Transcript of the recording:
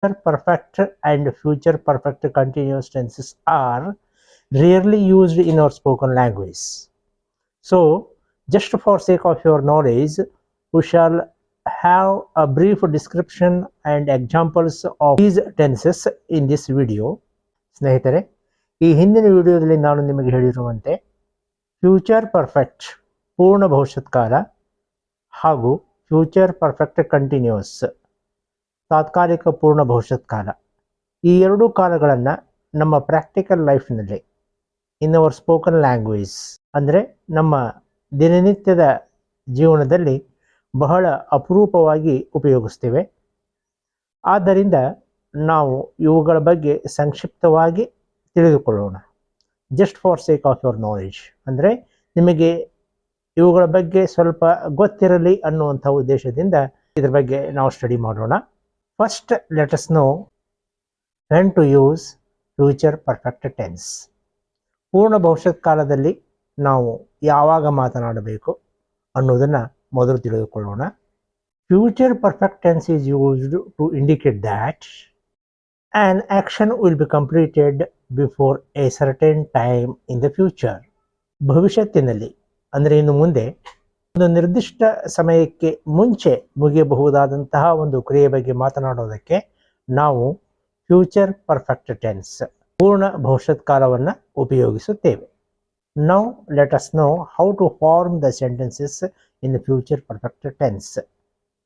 perfect and future perfect continuous tenses are rarely used in our spoken language. So, just for sake of your knowledge, we shall have a brief description and examples of these tenses in this video. ಸ್ನೇಹಿತರೆ, ಈ ಹಿಂದಿನ ವಿಡಿಯೋದಲ್ಲಿ ನಾನು ನಿಮಗೆ ಹೇಳಿರುವಂತೆ future perfect ಪೂರ್ಣ ಭವಿಷ್ಯತ್ಕಾಲ ಹಾಗೂ future perfect continuous ತಾತ್ಕಾಲಿಕ ಪೂರ್ಣ ಭವಿಷ್ಯತ್ಕಾಲ ಈ ಎರಡೂ ಕಾಲಗಳನ್ನು ನಮ್ಮ ಪ್ರಾಕ್ಟಿಕಲ್ ಲೈಫ್ನಲ್ಲಿ ಇನ್ ಅವರ್ ಸ್ಪೋಕನ್ ಲ್ಯಾಂಗ್ವೇಜ್ ಅಂದರೆ ನಮ್ಮ ದಿನನಿತ್ಯದ ಜೀವನದಲ್ಲಿ ಬಹಳ ಅಪರೂಪವಾಗಿ ಉಪಯೋಗಿಸ್ತೇವೆ. ಆದ್ದರಿಂದ ನಾವು ಇವುಗಳ ಬಗ್ಗೆ ಸಂಕ್ಷಿಪ್ತವಾಗಿ ತಿಳಿದುಕೊಳ್ಳೋಣ. Just for sake of your knowledge, ಅಂದರೆ ನಿಮಗೆ ಇವುಗಳ ಬಗ್ಗೆ ಸ್ವಲ್ಪ ಗೊತ್ತಿರಲಿ ಅನ್ನುವಂಥ ಉದ್ದೇಶದಿಂದ ಇದರ ಬಗ್ಗೆ ನಾವು ಸ್ಟಡಿ ಮಾಡೋಣ. First let us know when to use future perfect tense. ಪೂರ್ಣ ಭವಿಷ್ಯತ್ ಕಾಲದಲ್ಲಿ ನಾವು ಯಾವಾಗ ಮಾತನಾಡಬೇಕು ಅನ್ನೋದನ್ನು ಮೊದಲು ತಿಳಿದುಕೊಳ್ಳೋಣ. Future perfect tense is used to indicate that an action will be completed before a certain time in the future. ಭವಿಷ್ಯತ್ತಿನಲ್ಲಿ ಅಂದರೆ ಇನ್ನು ಮುಂದೆ ಒಂದು ನಿರ್ದಿಷ್ಟ ಸಮಯಕ್ಕೆ ಮುಂಚೆ ಮುಗಿಯಬಹುದಾದಂತಹ ಒಂದು ಕ್ರಿಯೆ ಬಗ್ಗೆ ಮಾತನಾಡೋದಕ್ಕೆ ನಾವು ಫ್ಯೂಚರ್ ಪರ್ಫೆಕ್ಟ್ ಟೆನ್ಸ್ ಪೂರ್ಣ ಭವಿಷ್ಯತ್ ಕಾಲವನ್ನು ಉಪಯೋಗಿಸುತ್ತೇವೆ. Now let us know how to form the sentences in the future perfect tense.